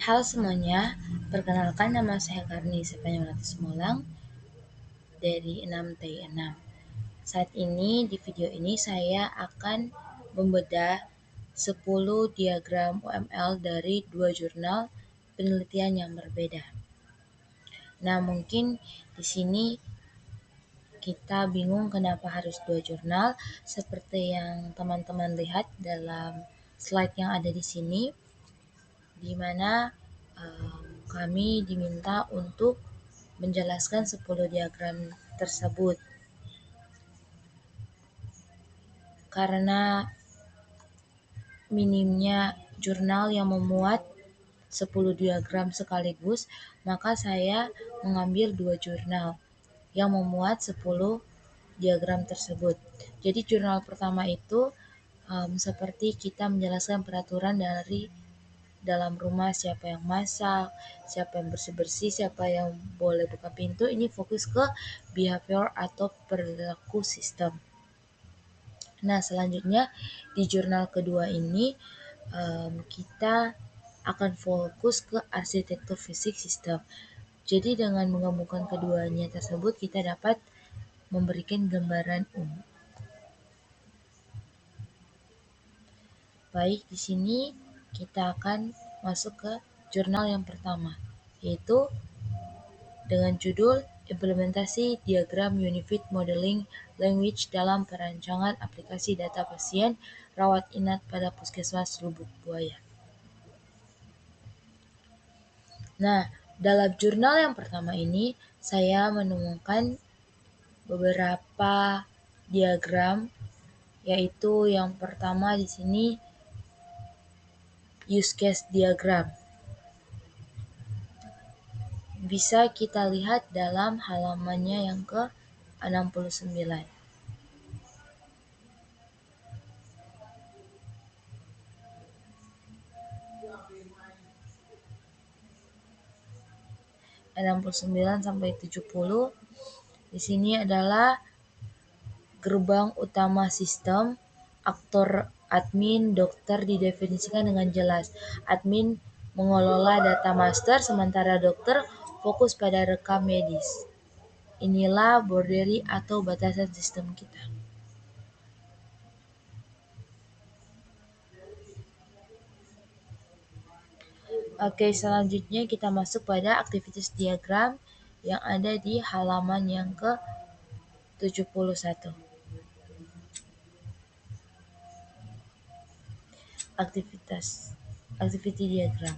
Halo semuanya, perkenalkan nama saya Karni Sepanyolati Semolang dari 6T6. Saat ini di video ini saya akan membedah 10 diagram UML dari dua jurnal penelitian yang berbeda. Nah, mungkin di sini kita bingung kenapa harus dua jurnal, seperti yang teman-teman lihat dalam slide yang ada di sini, di mana kami diminta untuk menjelaskan 10 diagram tersebut. Karena minimnya jurnal yang memuat 10 diagram sekaligus, maka saya mengambil dua jurnal yang memuat 10 diagram tersebut. Jadi jurnal pertama itu seperti kita menjelaskan peraturan dari dalam rumah, siapa yang masak, siapa yang bersih-bersih, siapa yang boleh buka pintu. Ini fokus ke behavior atau perilaku sistem. Nah, selanjutnya di jurnal kedua ini kita akan fokus ke arsitektur fisik sistem. Jadi dengan menggabungkan keduanya tersebut kita dapat memberikan gambaran umum. Baik, di sini kita akan masuk ke jurnal yang pertama, yaitu dengan judul Implementasi Diagram Unified Modeling Language dalam Perancangan Aplikasi Data Pasien Rawat Inap pada Puskesmas Lubuk Buaya. Nah, dalam jurnal yang pertama ini, saya menemukan beberapa diagram, yaitu yang pertama di sini use case diagram. Bisa kita lihat dalam halamannya yang ke-69. sampai 70. Di sini adalah gerbang utama sistem, aktor admin, dokter didefinisikan dengan jelas. Admin mengelola data master, sementara dokter fokus pada rekam medis. Inilah boundary atau batasan sistem kita. Oke, selanjutnya kita masuk pada aktivitas diagram yang ada di halaman yang ke-71. Activity diagram.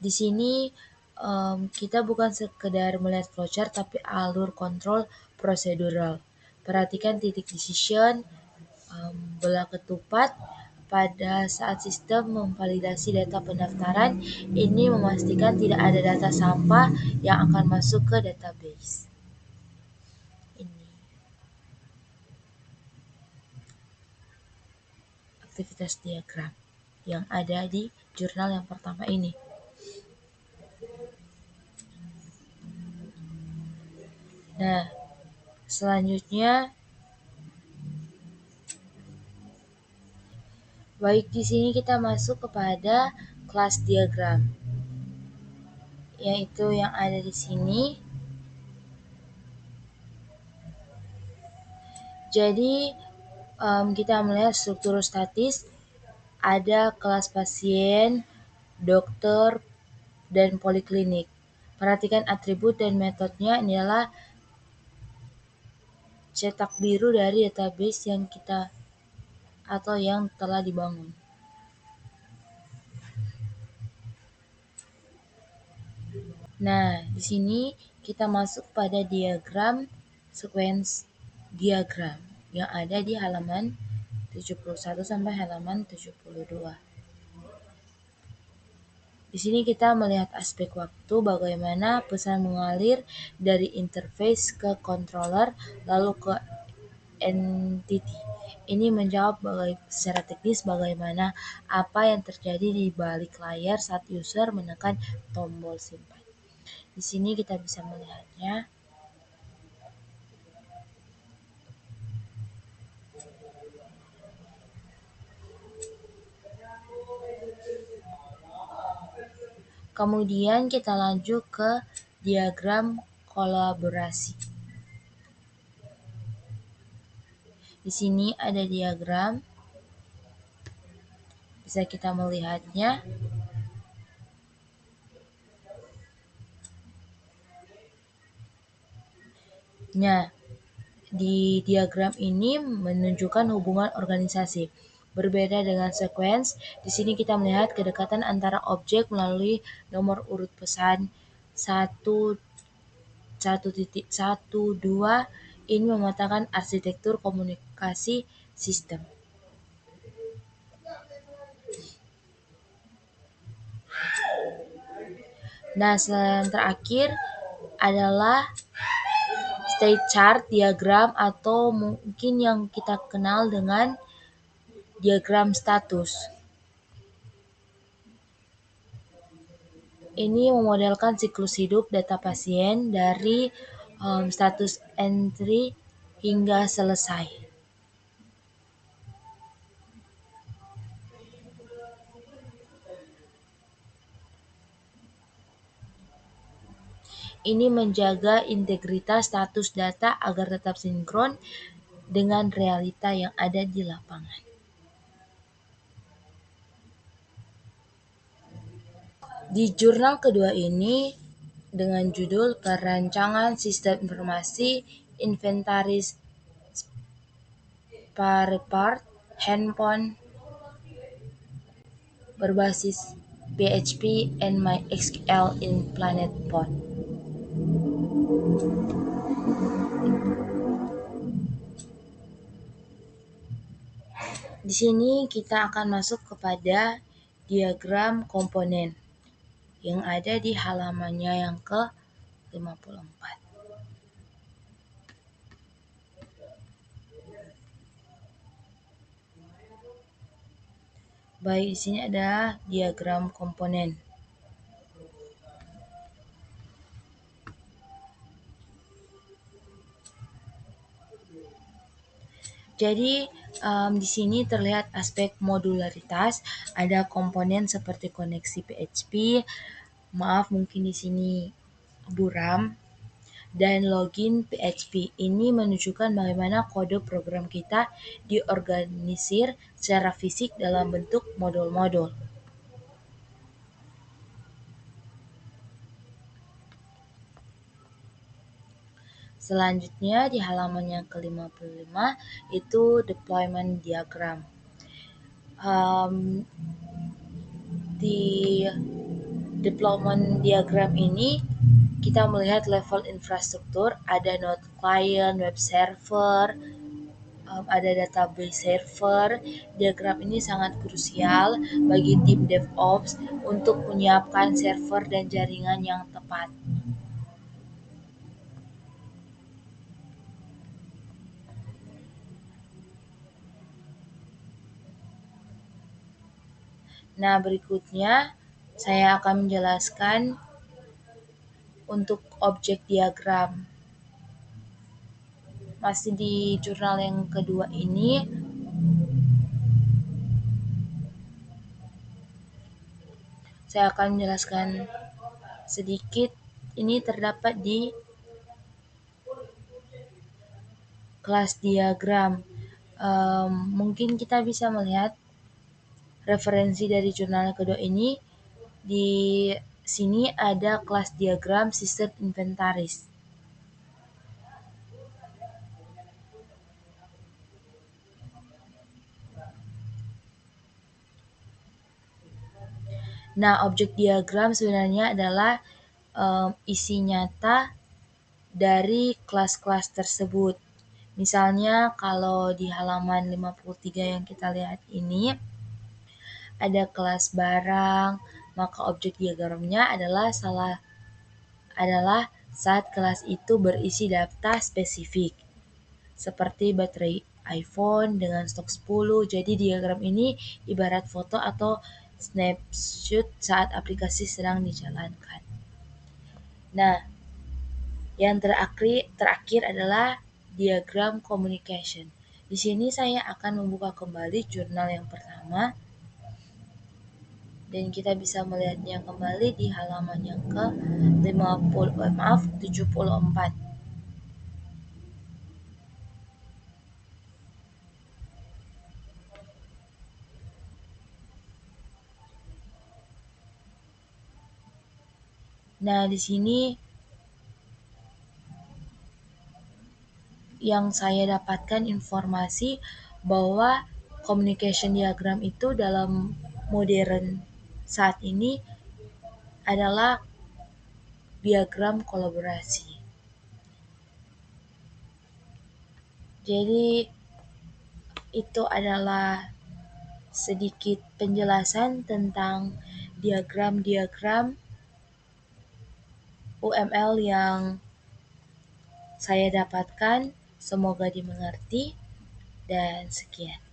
Di sini kita bukan sekedar melihat flowchart tapi alur kontrol prosedural. Perhatikan titik decision, bola ketupat pada saat sistem memvalidasi data pendaftaran. Ini memastikan tidak ada data sampah yang akan masuk ke database. Ini aktivitas diagram yang ada di jurnal yang pertama ini. Nah, selanjutnya baik, di sini kita masuk kepada kelas diagram, yaitu yang ada di sini. Jadi kita melihat struktur statis, ada kelas pasien, dokter, dan poliklinik. Perhatikan atribut dan metodenya adalah cetak biru dari database yang kita atau yang telah dibangun. Nah, di sini kita masuk pada diagram sequence diagram yang ada di halaman 71 sampai halaman 72. Di sini kita melihat aspek waktu, bagaimana pesan mengalir dari interface ke controller lalu ke entity. Ini menjawab secara teknis bagaimana apa yang terjadi di balik layar saat user menekan tombol simpan. Di sini kita bisa melihatnya. Kemudian kita lanjut ke diagram kolaborasi. Di sini ada diagram, bisa kita melihatnya. Nah, di diagram ini menunjukkan hubungan organisasi. Berbeda dengan sequence, di sini kita melihat kedekatan antara objek melalui nomor urut pesan 1.1.2. Ini memetakan arsitektur komunikasi sistem. Nah, yang terakhir adalah state chart diagram atau mungkin yang kita kenal dengan diagram status. Ini memodelkan siklus hidup data pasien dari status entry hingga selesai. Ini menjaga integritas status data agar tetap sinkron dengan realita yang ada di lapangan. Di jurnal kedua ini dengan judul Perancangan Sistem Informasi Inventaris Spare Part Handphone berbasis PHP and MySQL in PlanetPod. Di sini kita akan masuk kepada diagram komponen yang ada di halamannya yang ke-54. Baik, di sini ada diagram komponen. Jadi di sini terlihat aspek modularitas, ada komponen seperti koneksi PHP, maaf mungkin di sini buram, dan login PHP. Ini menunjukkan bagaimana kode program kita diorganisir secara fisik dalam bentuk modul-modul. Selanjutnya di halaman yang ke-55 itu deployment diagram. Di deployment diagram ini kita melihat level infrastruktur, ada node client, web server, ada database server. Diagram ini sangat krusial bagi tim DevOps untuk menyiapkan server dan jaringan yang tepat. Nah, berikutnya saya akan menjelaskan untuk objek diagram. Masih di jurnal yang kedua ini, saya akan menjelaskan sedikit. Ini terdapat di kelas diagram. Mungkin kita bisa melihat referensi dari jurnal kedua ini. Di sini ada kelas diagram sistem inventaris. Nah, objek diagram sebenarnya adalah isi nyata dari kelas-kelas tersebut. Misalnya kalau di halaman 53 yang kita lihat ini, ada kelas barang, maka objek diagramnya adalah saat kelas itu berisi data spesifik, seperti baterai iPhone dengan stok 10. Jadi diagram ini ibarat foto atau snapshot saat aplikasi sedang dijalankan. Nah, yang terakhir adalah diagram communication. Di sini saya akan membuka kembali jurnal yang pertama. dan kita bisa melihatnya kembali di halaman yang ke 74. Nah, di sini yang saya dapatkan informasi bahwa communication diagram itu dalam modern saat ini adalah diagram kolaborasi. Jadi itu adalah sedikit penjelasan tentang diagram-diagram UML yang saya dapatkan. Semoga dimengerti dan sekian.